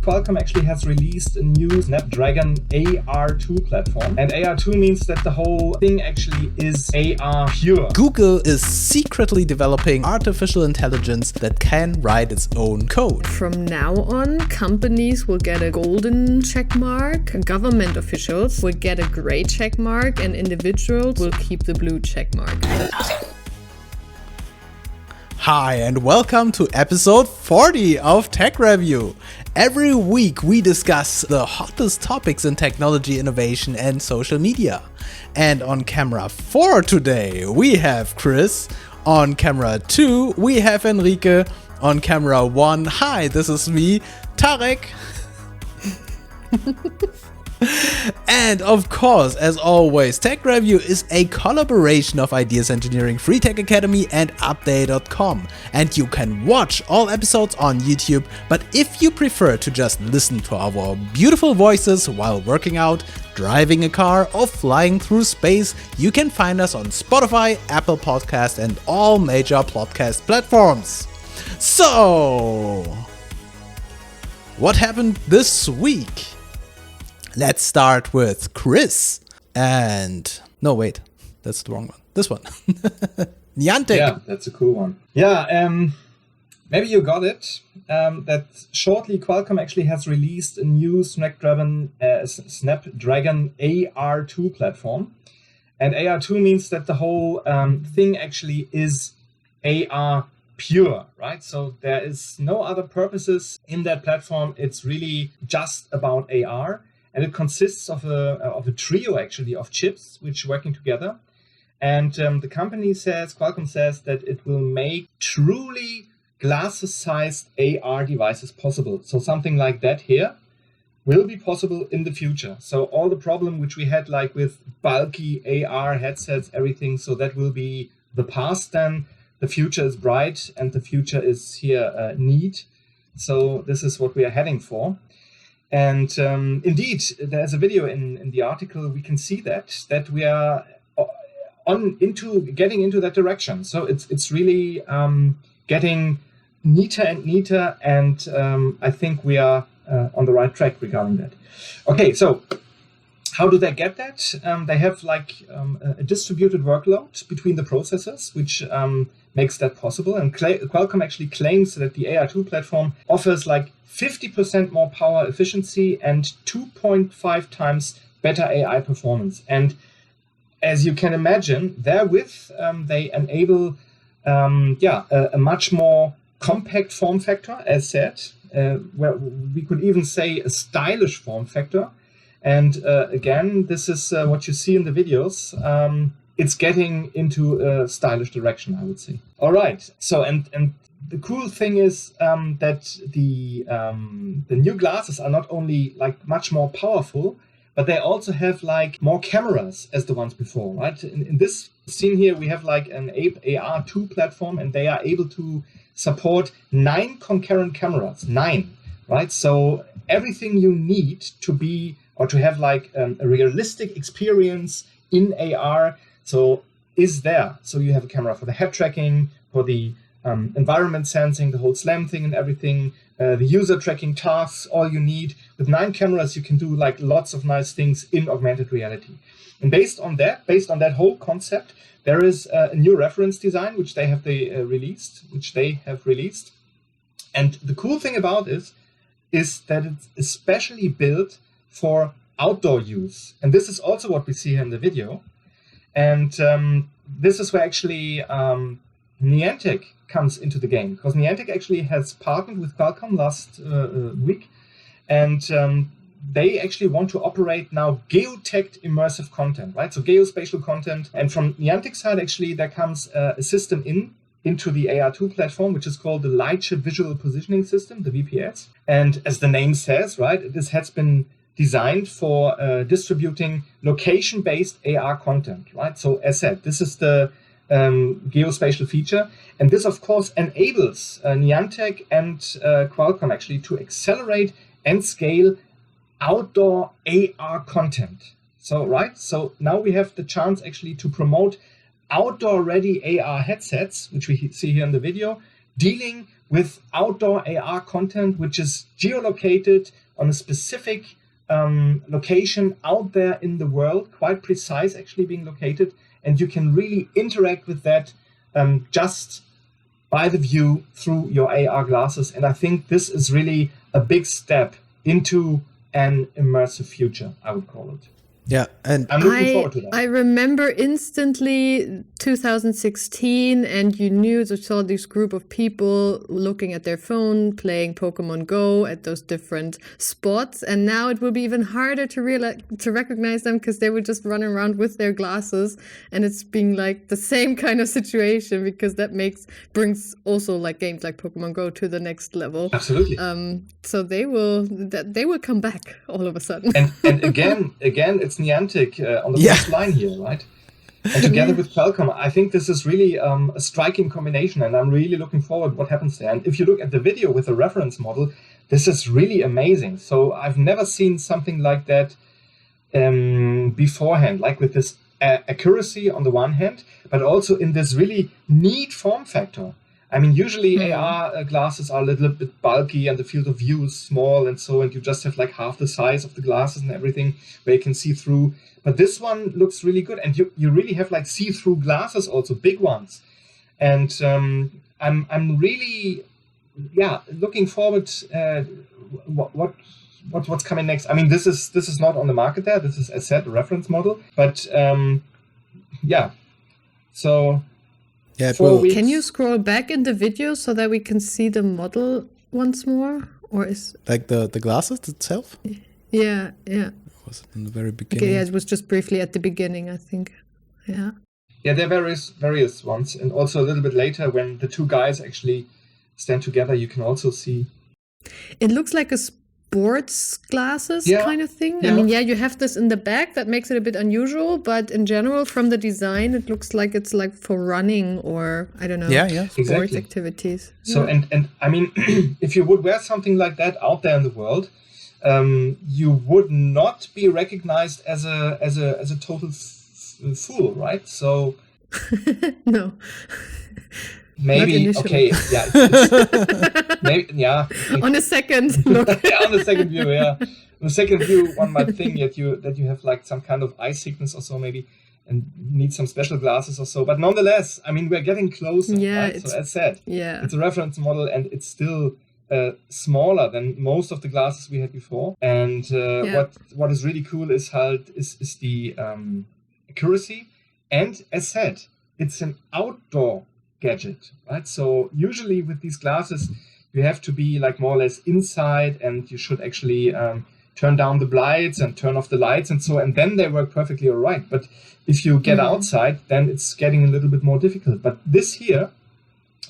Qualcomm actually has released a new Snapdragon AR2 platform. And AR2 means that the whole thing actually is AR pure. Google is secretly developing artificial intelligence that can write its own code. From now on, companies will get a golden check mark, government officials will get a gray check mark, and individuals will keep the blue check mark. Hi and welcome to episode 40 of Tech Review. Every week we discuss the hottest topics in technology, innovation and social media. And on camera 4 today we have Chris, on camera 2 we have Enrique, on camera 1, hi, this is me, Tarek. And of course, as always, Tech Review is a collaboration of Ideas Engineering, Free Tech Academy and Update.com. And you can watch all episodes on YouTube, but if you prefer to just listen to our beautiful voices while working out, driving a car or flying through space, you can find us on Spotify, Apple Podcast and all major podcast platforms. So, what happened this week? Let's start with Chris and... No, wait. That's the wrong one. This one. Niantic. Yeah, that's a cool one. Yeah, maybe you got it. That shortly Qualcomm actually has released a new Snapdragon AR2 platform. And AR2 means that the whole thing actually is AR pure, right? So there is no other purposes in that platform. It's really just about AR. And it consists of a trio, actually, of chips which are working together. And the company says, Qualcomm says, that it will make truly glasses-sized AR devices possible. So something like that here will be possible in the future. So all the problem which we had like with bulky AR headsets, everything, so that will be the past then. The future is bright and the future is here neat. So this is what we are heading for. And indeed, there's a video in the article. We can see that we are getting into that direction. So it's really getting neater and neater, and I think we are on the right track regarding that. Okay, so how do they get that? They have like a distributed workload between the processors, which makes that possible. And Qualcomm actually claims that the AR2 platform offers like 50% more power efficiency and 2.5 times better AI performance. And as you can imagine, therewith they enable a much more compact form factor, as said, where we could even say a stylish form factor. And again, this is what you see in the videos. It's getting into a stylish direction, I would say. All right. So and the cool thing is that the new glasses are not only like much more powerful, but they also have like more cameras as the ones before, right? In this scene here, we have like an AR2 platform, and they are able to support 9 concurrent cameras, 9, right? So everything you need to be or to have like a realistic experience in AR, so is there. So you have a camera for the head tracking, for the environment sensing, the whole SLAM thing and everything, the user tracking tasks, all you need. With 9 cameras, you can do like lots of nice things in augmented reality. And based on that whole concept, there is a new reference design, which they have released. And the cool thing about it is that it's especially built for outdoor use. And this is also what we see here in the video. And this is where actually Niantic comes into the game, because Niantic actually has partnered with Qualcomm last week, and they actually want to operate now geotagged immersive content, right? So geospatial content. And from Niantic side, actually, there comes a system into the AR2 platform, which is called the Lightship Visual Positioning System, the VPS. And as the name says, right, this has been designed for distributing location-based AR content, right? So as said, this is the geospatial feature. And this, of course, enables Niantic and Qualcomm actually to accelerate and scale outdoor AR content. So now we have the chance actually to promote outdoor-ready AR headsets, which we see here in the video, dealing with outdoor AR content, which is geolocated on a specific location out there in the world, quite precise actually being located, and you can really interact with that just by the view through your AR glasses. And I think this is really a big step into an immersive future, I would call it. Yeah, and I'm looking forward to that. I remember instantly 2016, and you saw this group of people looking at their phone, playing Pokemon Go at those different spots, and now it will be even harder to recognize them because they will just run around with their glasses, and it's being like the same kind of situation because that brings also like games like Pokemon Go to the next level. Absolutely. So they will come back all of a sudden. And again, it's Niantic on the first line here, right? And together with Qualcomm, I think this is really a striking combination, and I'm really looking forward what happens there. And if you look at the video with the reference model, this is really amazing. So I've never seen something like that beforehand, like with this accuracy on the one hand, but also in this really neat form factor. I mean, usually AR glasses are a little bit bulky and the field of view is small and you just have like half the size of the glasses and everything where you can see through. But this one looks really good, and you really have like see-through glasses also, big ones. And I'm really looking forward what's coming next. I mean, this is not on the market there. This is, as I said, a reference model. But so. Yeah, can you scroll back in the video so that we can see the model once more? Or is like the glasses itself? Yeah. Was it in the very beginning? Okay, yeah, it was just briefly at the beginning, I think. Yeah. Yeah, there are various ones, and also a little bit later when the two guys actually stand together, you can also see. It looks like a sports glasses kind of thing. Yeah. I mean, you have this in the back that makes it a bit unusual, but in general, from the design, it looks like it's like for running or I don't know, sports activities. So and I mean, if you would wear something like that out there in the world, you would not be recognized as a total fool, right? So no. Maybe okay, it's maybe, on a second look. On the second view, On the second view, one might think that you have like some kind of eye sickness or so, maybe, and need some special glasses or so. But nonetheless, I mean, we're getting closer. Yeah, right? So as said, it's a reference model, and it's still smaller than most of the glasses we had before. And what is really cool is the accuracy, and as said, it's an outdoor gadget, right? So usually with these glasses, you have to be like more or less inside, and you should actually turn down the lights and turn off the lights and then they work perfectly all right. But if you get outside, then it's getting a little bit more difficult. But this here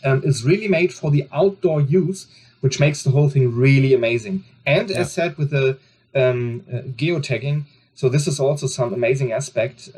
is really made for the outdoor use, which makes the whole thing really amazing. And as said, with the geotagging, so this is also some amazing aspect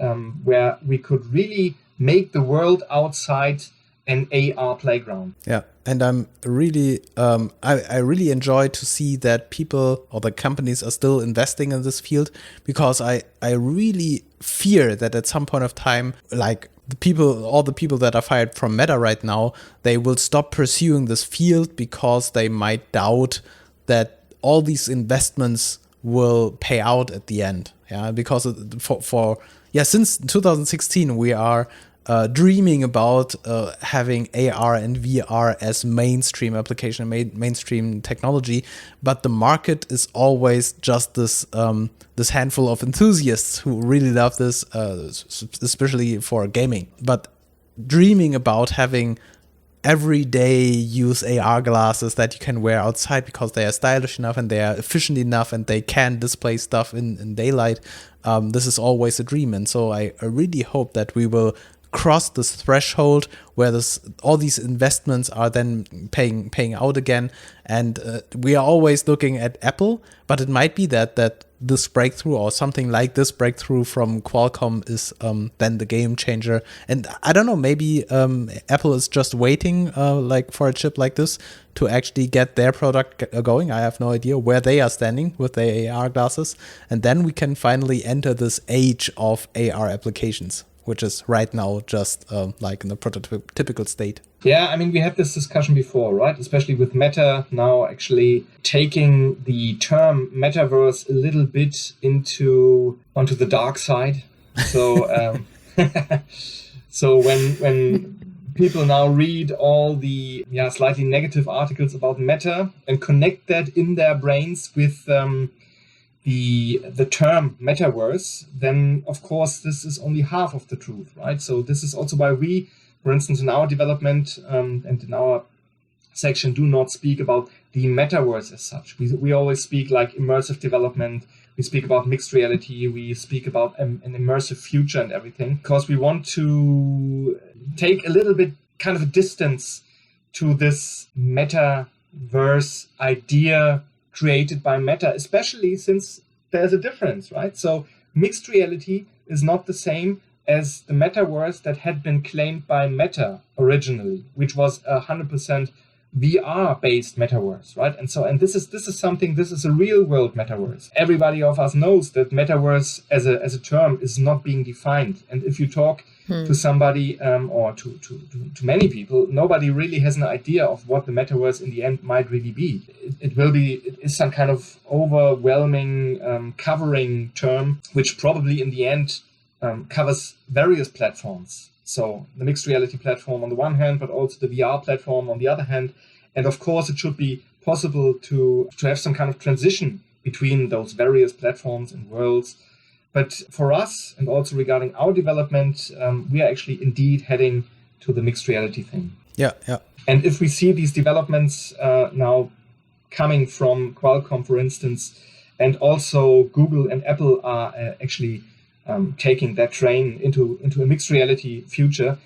where we could really make the world outside an AR playground. Yeah, and I'm really, I really enjoy to see that people or the companies are still investing in this field, because I really fear that at some point of time, like all the people that are fired from Meta right now, they will stop pursuing this field because they might doubt that all these investments will pay out at the end. Yeah, because since 2016 we are dreaming about having AR and VR as mainstream application, mainstream technology, but the market is always just this handful of enthusiasts who really love this, especially for gaming. But dreaming about having everyday use AR glasses that you can wear outside because they are stylish enough and they are efficient enough and they can display stuff in daylight, this is always a dream. And so I really hope that we will cross this threshold where all these investments are then paying out again. And we are always looking at Apple, but it might be that this breakthrough or something like this breakthrough from Qualcomm is then the game changer. And I don't know, maybe Apple is just waiting like for a chip like this to actually get their product going. I have no idea where they are standing with their AR glasses. And then we can finally enter this age of AR applications, which is right now just like in the prototypical state. Yeah, I mean, we had this discussion before, right? Especially with Meta now actually taking the term metaverse a little bit onto the dark side. So, so when people now read all the slightly negative articles about Meta and connect that in their brains with the term metaverse, then of course this is only half of the truth, right? So this is also why we, for instance, in our development and in our section, do not speak about the metaverse as such. We always speak like immersive development. We speak about mixed reality. We speak about an immersive future and everything, because we want to take a little bit kind of a distance to this metaverse idea created by Meta, especially since there's a difference, right? So mixed reality is not the same as the metaverse that had been claimed by Meta originally, which was 100% VR-based metaverse, right? And this is a real-world metaverse. Everybody of us knows that metaverse as a term is not being defined. And if you talk to somebody or to many people, nobody really has an idea of what the metaverse in the end might really be. It is some kind of overwhelming covering term, which probably in the end covers various platforms. So the mixed reality platform on the one hand, but also the VR platform on the other hand. And of course, it should be possible to have some kind of transition between those various platforms and worlds. But for us, and also regarding our development, we are actually indeed heading to the mixed reality thing. Yeah. And if we see these developments now coming from Qualcomm, for instance, and also Google and Apple are actually taking that train into a mixed reality future,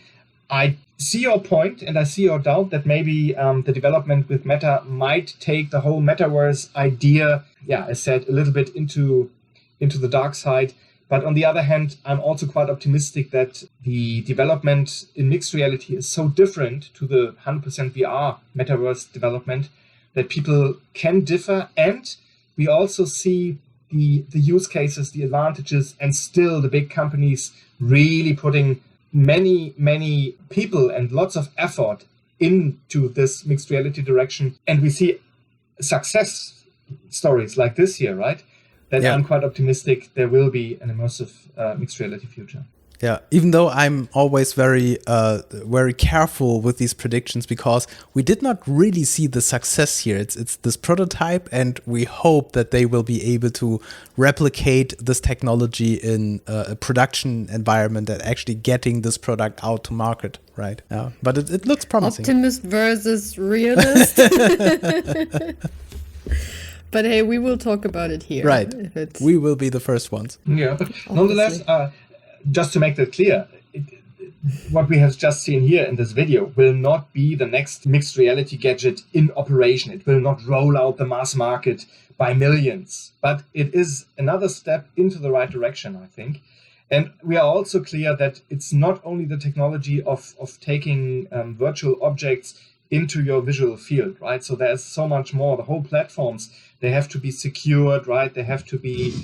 I see your point and I see your doubt that maybe the development with Meta might take the whole metaverse idea, as said, a little bit into the dark side. But on the other hand, I'm also quite optimistic that the development in mixed reality is so different to the 100% VR metaverse development that people can differ. And we also see the use cases, the advantages, and still the big companies really putting many people and lots of effort into this mixed reality direction. And we see success stories like this here, right? That I'm quite optimistic there will be an immersive mixed reality future. Yeah, even though I'm always very careful with these predictions, because we did not really see the success here. It's this prototype, and we hope that they will be able to replicate this technology in a production environment and actually getting this product out to market, right? Yeah, but it looks promising. Optimist versus realist. But hey, we will talk about it here. Right, we will be the first ones. Yeah, but nonetheless, just to make that clear, what we have just seen here in this video will not be the next mixed reality gadget in operation. It will not roll out the mass market by millions, but it is another step into the right direction, I think. And we are also clear that it's not only the technology of taking virtual objects into your visual field, right? So there's so much more. The whole platforms, they have to be secured, right? They have to be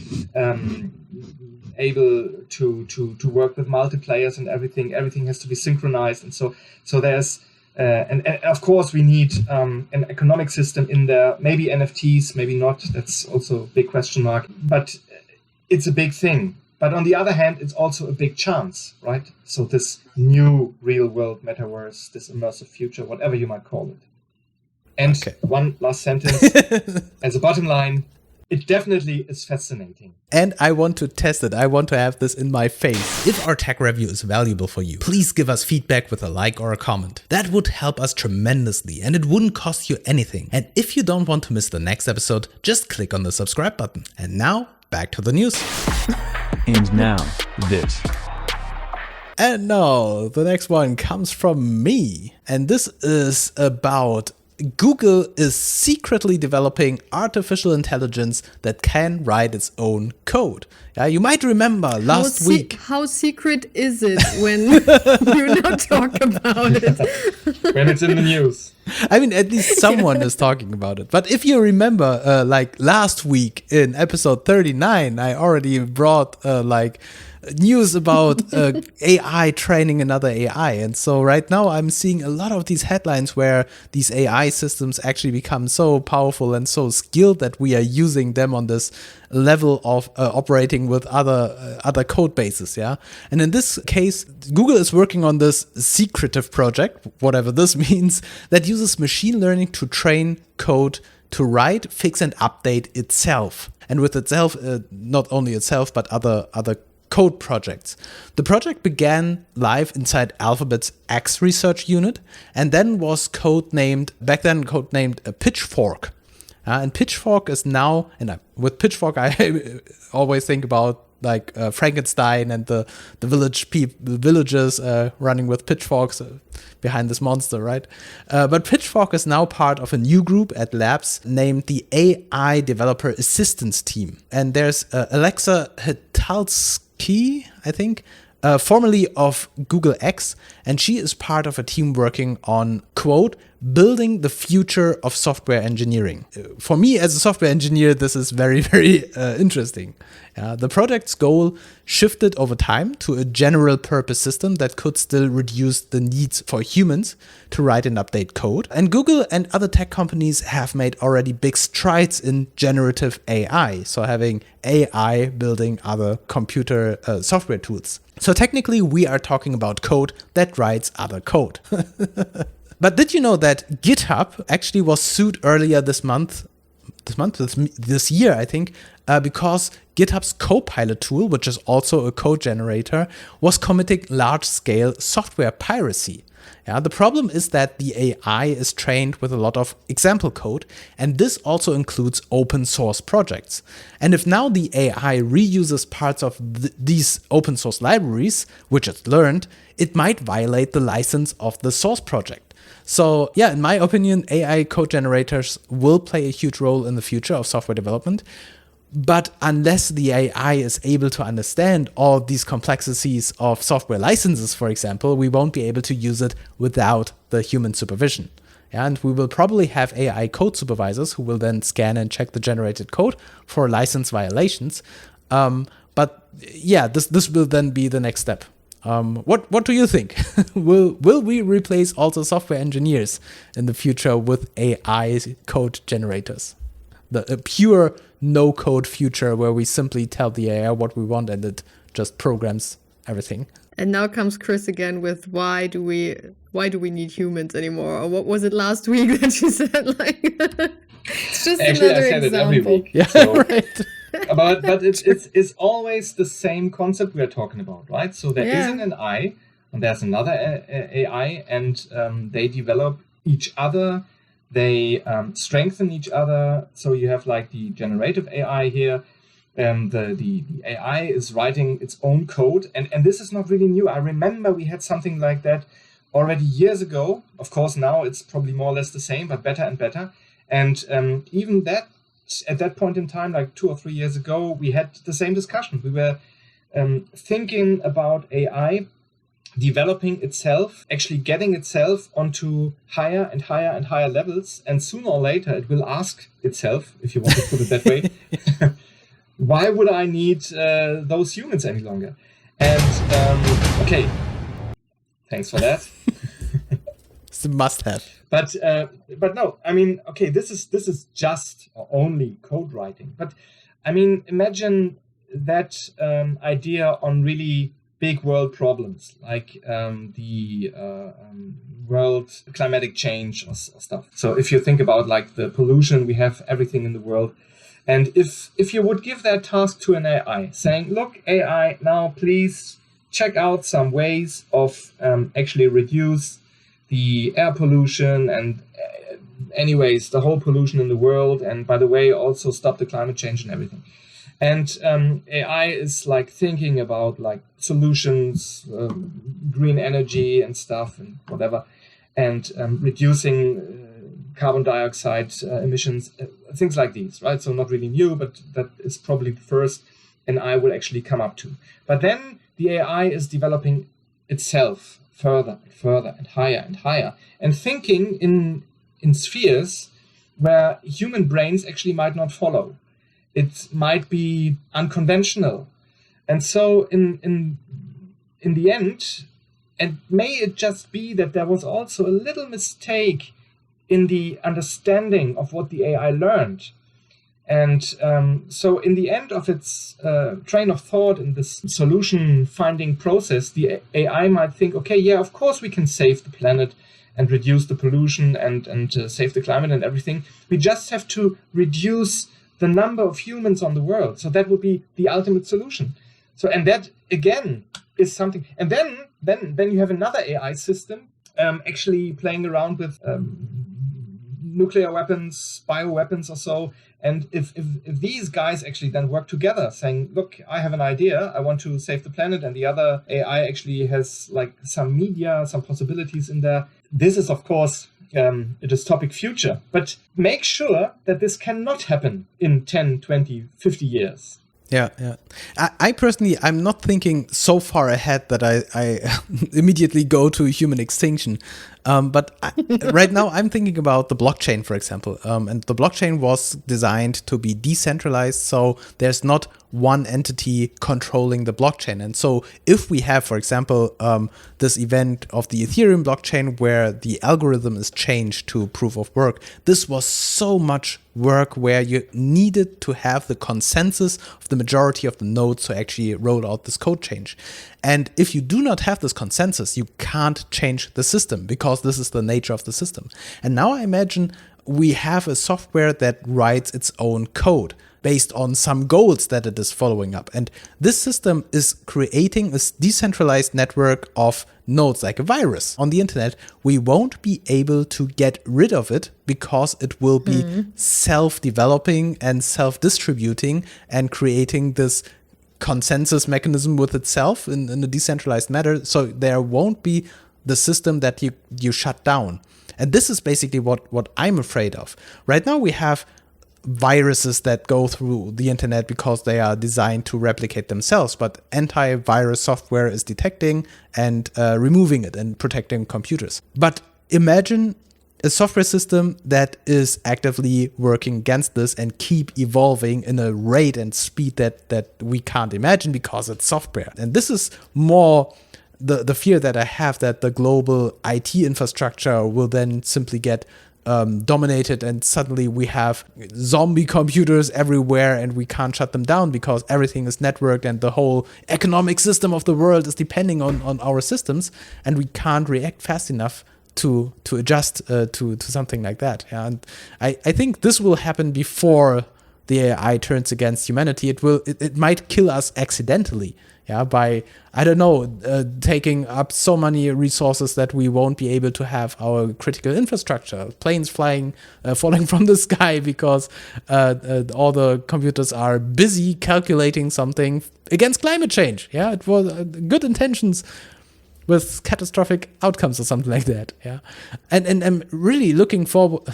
able to work with multiplayers and everything. Everything has to be synchronized. And so there's, and of course we need an economic system in there, maybe NFTs, maybe not. That's also a big question mark, but it's a big thing. But on the other hand, it's also a big chance, right? So this new real world metaverse, this immersive future, whatever you might call it. And one last sentence, as a bottom line, it definitely is fascinating. And I want to test it. I want to have this in my face. If our tech review is valuable for you, please give us feedback with a like or a comment. That would help us tremendously, and it wouldn't cost you anything. And if you don't want to miss the next episode, just click on the subscribe button. And now, back to the news. And now, this. And now, the next one comes from me. And this is about Google is secretly developing artificial intelligence that can write its own code. Yeah, you might remember last week. How secret is it when you not talk about it? When it's in the news. I mean, at least someone is talking about it. But if you remember, like last week in episode 39, I already brought news about AI training another AI. And so right now I'm seeing a lot of these headlines where these AI systems actually become so powerful and so skilled that we are using them on this level of operating with other code bases. Yeah. And in this case, Google is working on this secretive project, whatever this means, that uses machine learning to train code to write, fix, and update itself. And with itself, not only itself, but other code projects. The project began live inside Alphabet's X research unit, and then was codenamed Pitchfork. And Pitchfork is now, with Pitchfork, I always think about like Frankenstein and the villagers running with pitchforks behind this monster, right? But Pitchfork is now part of a new group at Labs named the AI Developer Assistance Team. And there's Alexa Hitalski, I think, formerly of Google X, and she is part of a team working on, quote, building the future of software engineering. For me as a software engineer, this is very, very interesting. The project's goal shifted over time to a general purpose system that could still reduce the needs for humans to write and update code. And Google and other tech companies have made already big strides in generative AI, so having AI building other computer software tools. So technically, we are talking about code that writes other code. But did you know that GitHub actually was sued earlier this year, I think, because GitHub's Copilot tool, which is also a code generator, was committing large-scale software piracy. The problem is that the AI is trained with a lot of example code, and this also includes open source projects. And if now the AI reuses parts of these open source libraries, which it's learned, it might violate the license of the source project. So yeah, in my opinion, AI code generators will play a huge role in the future of software development. But unless the AI is able to understand all these complexities of software licenses, for example, we won't be able to use it without the human supervision. And we will probably have AI code supervisors who will then scan and check the generated code for license violations. But yeah, this will then be the next step. What do you think? Will we replace also software engineers in the future with AI code generators? A pure no-code future where we simply tell the AI what we want and it just programs everything. And now comes Chris again with why do we need humans anymore? Or what was it last week that you said? Like, it's just actually, another I said example. it every week. Yeah, So, right. but it's always the same concept we are talking about, right? So there is an AI and there's another AI, and they develop each other. They strengthen each other. So you have like the generative AI here. The AI is writing its own code. And this is not really new. I remember we had something like that already years ago. Of course, now it's probably more or less the same, but better and better. And even that, at that point in time, like 2 or 3 years ago, we had the same discussion. We were thinking about AI developing itself, actually getting itself onto higher and higher and higher levels. And sooner or later, it will ask itself, if you want to put it that way, why would I need those humans any longer? And, okay, thanks for that. It's a must-have. But no, I mean, okay, this is just or only code writing. But I mean, imagine that idea on really big world problems like the world climatic change or stuff. So if you think about like the pollution, we have everything in the world. And if you would give that task to an AI, saying, look, AI, now please check out some ways of actually reduce the air pollution and anyways, the whole pollution in the world. And by the way, also stop the climate change and everything. And AI is like thinking about like solutions, green energy and stuff and whatever, and reducing carbon dioxide emissions, things like these, right? So not really new, but that is probably the first an AI will actually come up to. But then the AI is developing itself further and further and higher, and thinking in spheres where human brains actually might not follow. It might be unconventional. And so in the end, and may it just be that there was also a little mistake in the understanding of what the AI learned. And so in the end of its train of thought in this solution finding process, the AI might think, okay, yeah, of course we can save the planet and reduce the pollution and save the climate and everything. We just have to reduce the number of humans on the world. So that would be the ultimate solution. So, and that again is something. And then you have another AI system actually playing around with nuclear weapons, bioweapons or so. And if these guys actually then work together saying, look, I have an idea, I want to save the planet, and the other AI actually has like some media, some possibilities in there. This is, of course, a dystopic future. But make sure that this cannot happen in 10, 20, 50 years. Yeah. I personally, I'm not thinking so far ahead that I immediately go to human extinction. But right now I'm thinking about the blockchain, for example. And the blockchain was designed to be decentralized, so there's not one entity controlling the blockchain. And so if we have, for example, this event of the Ethereum blockchain where the algorithm is changed to proof of work, this was so much work where you needed to have the consensus of the majority of the nodes to actually roll out this code change. And if you do not have this consensus, you can't change the system because this is the nature of the system. And now I imagine we have a software that writes its own code based on some goals that it is following up. And this system is creating a decentralized network of nodes, like a virus on the internet. We won't be able to get rid of it because it will be self-developing and self-distributing and creating this consensus mechanism with itself in a decentralized manner. So there won't be the system that you shut down. And this is basically what I'm afraid of. Right now we have viruses that go through the internet because they are designed to replicate themselves, but antivirus software is detecting and removing it and protecting computers. But imagine a software system that is actively working against this and keep evolving in a rate and speed that we can't imagine because it's software. And this is more the fear that I have, that the global IT infrastructure will then simply get dominated, and suddenly we have zombie computers everywhere and we can't shut them down because everything is networked and the whole economic system of the world is depending on our systems, and we can't react fast enough to adjust to something like that. Yeah? And I think this will happen before the AI turns against humanity. It might kill us accidentally. Yeah, by, I don't know, taking up so many resources that we won't be able to have our critical infrastructure, planes falling from the sky because all the computers are busy calculating something against climate change. Yeah, it was good intentions with catastrophic outcomes or something like that. Yeah, and I'm really looking forward.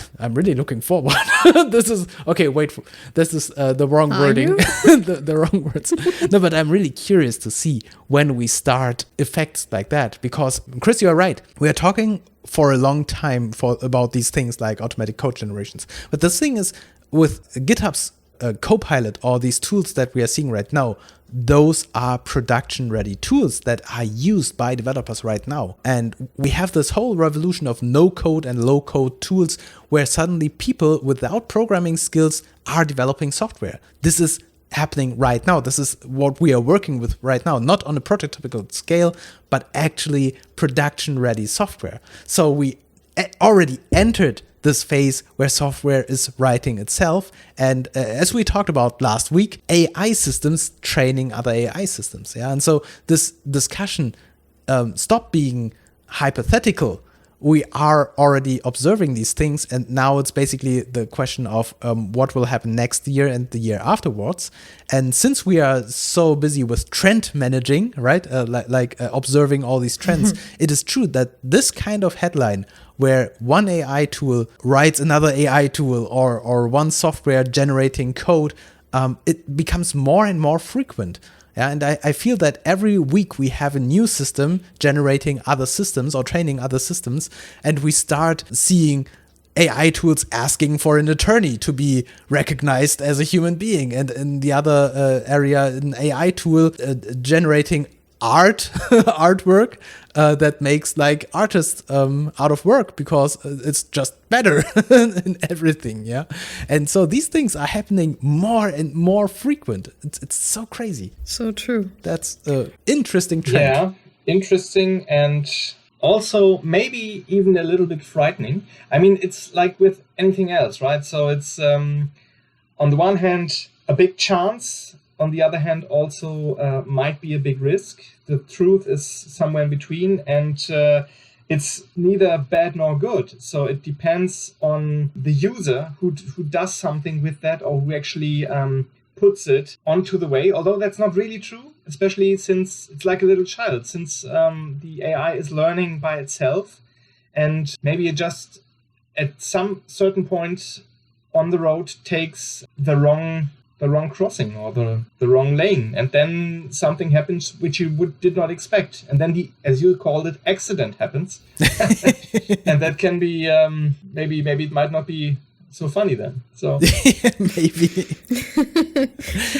This is okay. Wait, this is the wrong wording. the wrong words. No, but I'm really curious to see when we start effects like that, because Chris, you are right. We are talking for a long time about these things like automatic code generations. But the thing is, with GitHub's Copilot or these tools that we are seeing right now, those are production-ready tools that are used by developers right now. And we have this whole revolution of no-code and low-code tools where suddenly people without programming skills are developing software. This is happening right now. This is what we are working with right now, not on a prototypical scale, but actually production-ready software. So we already entered this phase where software is writing itself. And as we talked about last week, AI systems training other AI systems. Yeah, and so this discussion stopped being hypothetical. We are already observing these things, and now it's basically the question of what will happen next year and the year afterwards. And since we are so busy with trend managing, right, observing all these trends, it is true that this kind of headline, where one AI tool writes another AI tool, or one software generating code, it becomes more and more frequent. Yeah, and I feel that every week we have a new system generating other systems or training other systems, and we start seeing AI tools asking for an attorney to be recognized as a human being, and in the other area, an AI tool generating artwork that makes like artists out of work because it's just better in everything. Yeah, and so these things are happening more and more frequent. It's so crazy. So true. That's an interesting trend. Yeah, interesting, and also maybe even a little bit frightening. I mean, it's like with anything else, right? So it's on the one hand a big chance, on the other hand also might be a big risk. The truth is somewhere in between, and it's neither bad nor good. So it depends on the user who does something with that, or who actually puts it onto the way, although that's not really true, especially since it's like a little child, since the AI is learning by itself, and maybe it just at some certain point on the road takes the wrong crossing or the wrong lane, and then something happens which you did not expect, and then as you called it, accident happens. And that can be maybe it might not be so funny then. So maybe.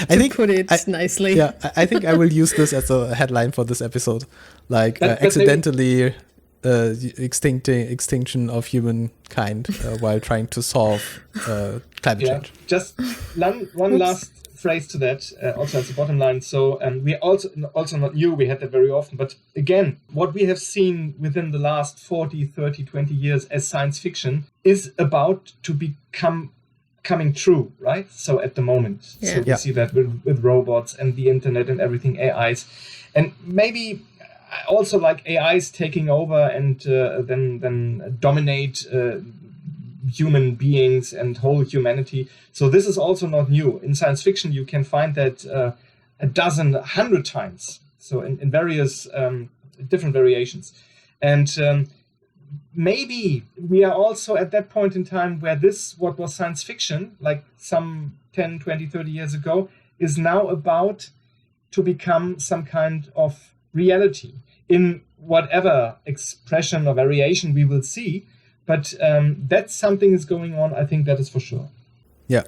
I think put it nicely. Yeah, I think I will use this as a headline for this episode, like accidentally extinction of humankind while trying to solve climate change. Just one last phrase to that, also as the bottom line. So we also not new, we had that very often, but again, what we have seen within the last 40, 30, 20 years as science fiction is about to coming true, right? So at the moment. Yeah. So we see that with robots and the internet and everything, AIs. And maybe also like AIs taking over and then dominate human beings and whole humanity. So this is also not new. In science fiction, you can find that 100 times. So in various different variations. And maybe we are also at that point in time where what was science fiction, like some 10, 20, 30 years ago, is now about to become some kind of reality in whatever expression or variation we will see. But that something is going on, I think that is for sure. Yeah.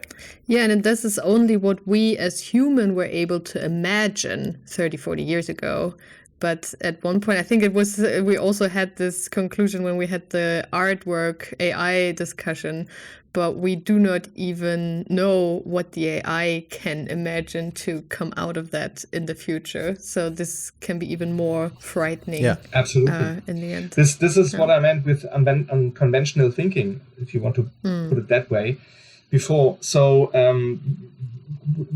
Yeah, and this is only what we as human were able to imagine 30, 40 years ago. But at one point, I think it was, we also had this conclusion when we had the artwork AI discussion, but we do not even know what the AI can imagine to come out of that in the future. So this can be even more frightening. Yeah, absolutely. In the end. This is what I meant with unconventional thinking, if you want to put it that way, before. So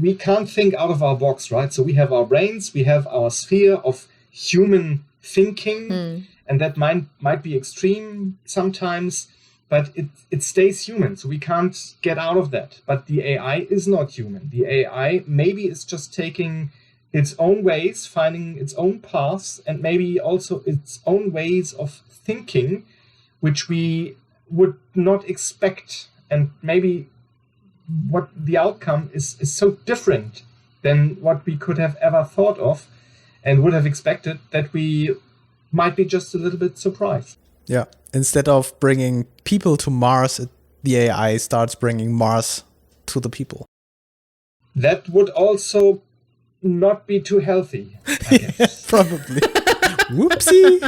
we can't think out of our box, right? So we have our brains, we have our sphere of human thinking, and that might be extreme sometimes, but it stays human, so we can't get out of that. But the AI is not human. The AI maybe is just taking its own ways, finding its own paths, and maybe also its own ways of thinking, which we would not expect. And maybe what the outcome is so different than what we could have ever thought of and would have expected, that we might be just a little bit surprised. Yeah. Instead of bringing people to Mars, the AI starts bringing Mars to the people. That would also not be too healthy, I guess. Probably. Whoopsie.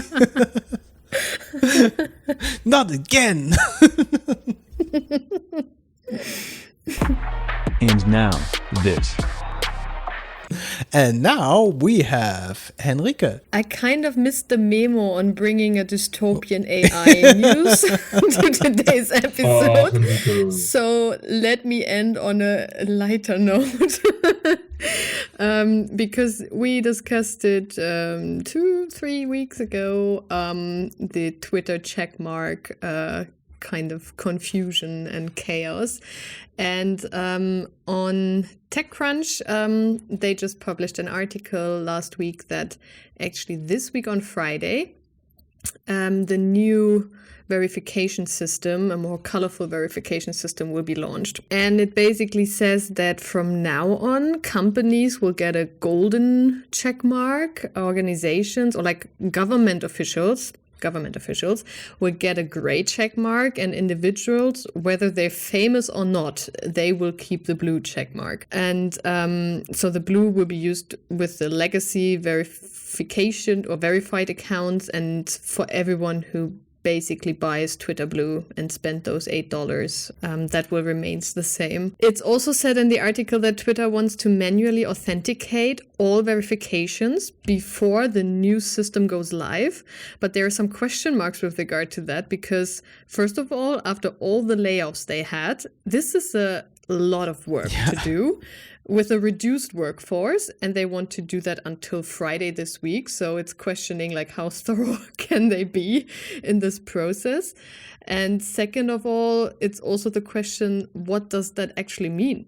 Not again. And now, this. And now we have Henrike. I kind of missed the memo on bringing a dystopian AI news to today's episode. So let me end on a lighter note. Because we discussed it 2-3 weeks ago, the Twitter checkmark kind of confusion and chaos. And on TechCrunch, they just published an article last week that actually this week on Friday, the new verification system, a more colorful verification system, will be launched. And it basically says that from now on, companies will get a golden check mark, organizations or like government officials government officials, will get a gray check mark, and individuals, whether they're famous or not, they will keep the blue check mark. And so the blue will be used with the legacy verification or verified accounts, and for everyone who basically buys Twitter Blue and spend those $8, that will remain the same. It's also said in the article that Twitter wants to manually authenticate all verifications before the new system goes live. But there are some question marks with regard to that, because first of all, after all the layoffs they had, this is a lot of work to do with a reduced workforce, and they want to do that until Friday this week. So it's questioning like how thorough can they be in this process. And second of all, it's also the question, what does that actually mean?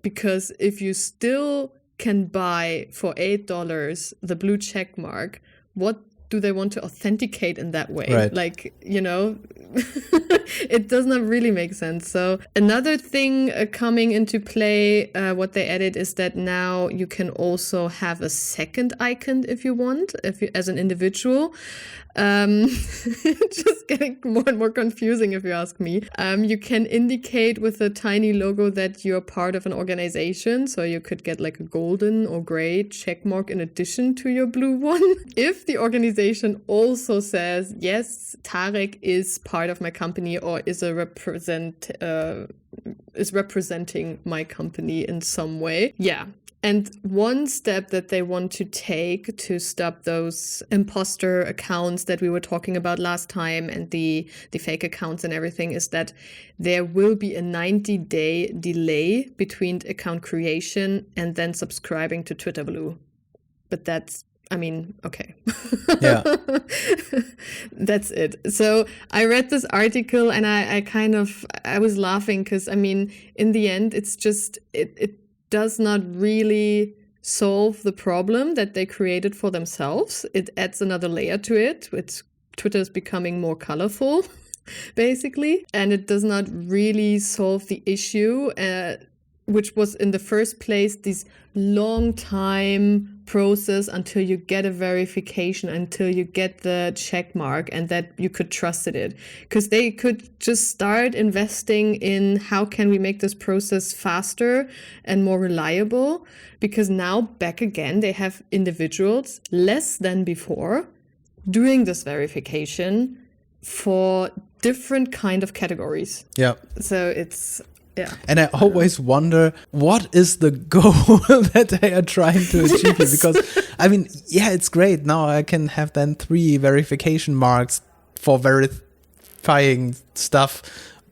Because if you still can buy for $8 the blue check mark, what do they want to authenticate in that way? Right. Like, you know, it does not really make sense. So another thing coming into play, what they added is that now you can also have a second icon if you want, as an individual. Just getting more and more confusing if you ask me. You can indicate with a tiny logo that you're part of an organization. So you could get like a golden or gray check mark in addition to your blue one. If the organization also says, yes, Tarek is part of my company or is representing my company in some way. Yeah. And one step that they want to take to stop those imposter accounts that we were talking about last time and the fake accounts and everything is that there will be a 90-day delay between account creation and then subscribing to Twitter Blue. But that's, I mean, okay. Yeah. That's it. So I read this article and I was laughing because, I mean, in the end, it's just, it does not really solve the problem that they created for themselves. It adds another layer to it. Twitter is becoming more colorful, basically. And it does not really solve the issue, which was in the first place this long time process until you get a verification, until you get the check mark and that you could trust it. Because they could just start investing in how can we make this process faster and more reliable. Because now back again, they have individuals less than before doing this verification for different kind of categories. Yeah. So it's... Yeah. And I always wonder, what is the goal that they are trying to achieve here? Because, I mean, yeah, it's great. Now I can have then 3 verification marks for verifying stuff.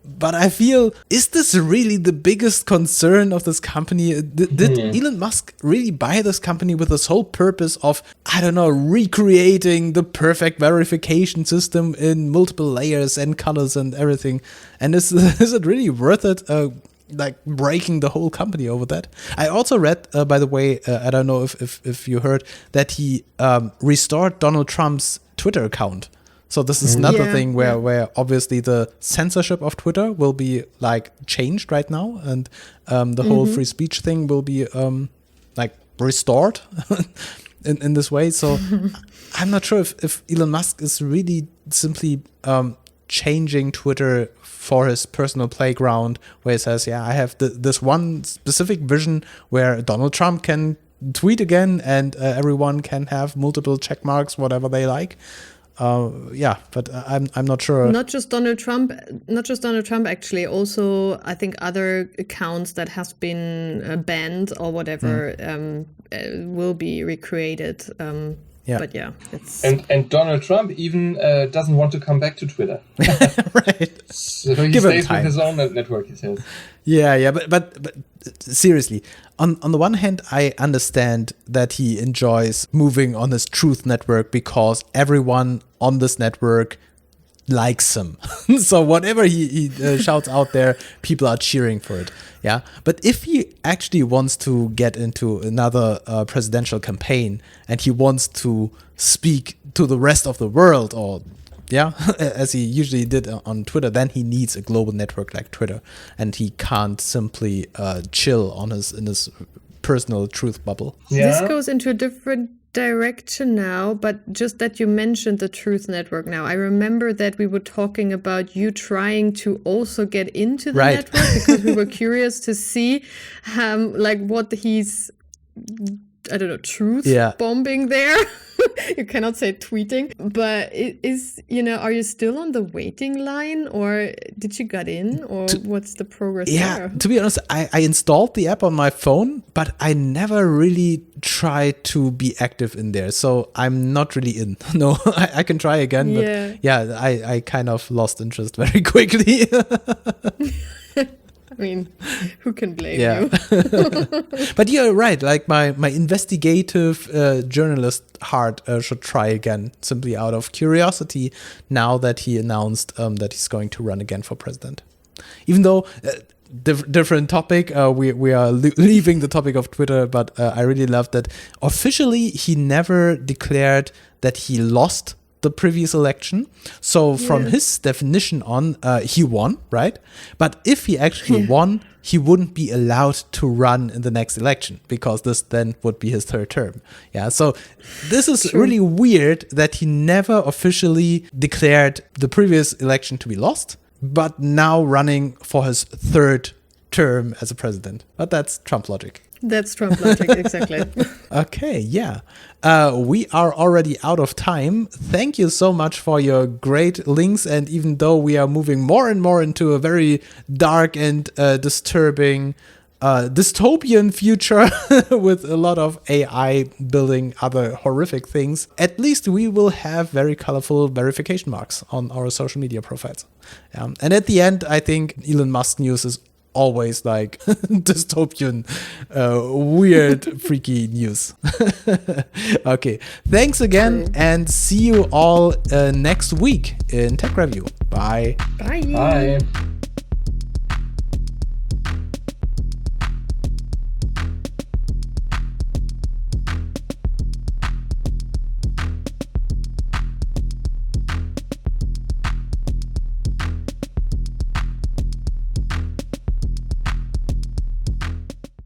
But I feel, is this really the biggest concern of this company? Did Elon Musk really buy this company with this whole purpose of, I don't know, recreating the perfect verification system in multiple layers and colors and everything? And is it really worth it, like breaking the whole company over that? I also read, by the way, I don't know if you heard, that he restored Donald Trump's Twitter account. So this is another thing where obviously the censorship of Twitter will be like changed right now, and the whole free speech thing will be like restored in this way. So I'm not sure if Elon Musk is really simply changing Twitter for his personal playground, where he says, yeah, I have this one specific vision where Donald Trump can tweet again and everyone can have multiple check marks, whatever they like. But I'm not sure. Not just Donald Trump, actually. Also, I think other accounts that has been banned or whatever will be recreated. But yeah, it's and Donald Trump even doesn't want to come back to Twitter. Right. So he Give stays him time. with his own network, he says. Yeah, but seriously, on the one hand, I understand that he enjoys moving on his truth network because everyone on this network likes him. So whatever he shouts out there, people are cheering for it. Yeah, but if he actually wants to get into another presidential campaign and he wants to speak to the rest of the world, or as he usually did on Twitter, then he needs a global network like Twitter, and he can't simply chill in his personal truth bubble. This goes into a different direction now, but just that you mentioned the Truth Network now. I remember that we were talking about you trying to also get into the network because we were curious to see like what he's, I don't know, truth bombing there. You cannot say tweeting, but are you still on the waiting line, or did you get in, or what's the progress there? To be honest, I installed the app on my phone, but I never really tried to be active in there. So I'm not really in. No, I can try again, but I kind of lost interest very quickly. I mean, who can blame you? But you're right. Like my investigative journalist heart should try again, simply out of curiosity, now that he announced that he's going to run again for president. Even though, different topic, we are leaving the topic of Twitter, but I really love that officially he never declared that he lost the previous election. So from his definition on, he won, right? But if he actually won, he wouldn't be allowed to run in the next election, because this then would be his third term. Yeah, so this is really weird that he never officially declared the previous election to be lost, but now running for his third term as a president. But that's Trump logic. That's Trump logic, exactly. Okay, we are already out of time. Thank you so much for your great links. And even though we are moving more and more into a very dark and disturbing dystopian future with a lot of AI building other horrific things, at least we will have very colorful verification marks on our social media profiles. And at the end, I think Elon Musk news is always like dystopian, weird, freaky news. Okay, thanks again, and see you all next week in Tech Review. Bye. Bye. Bye.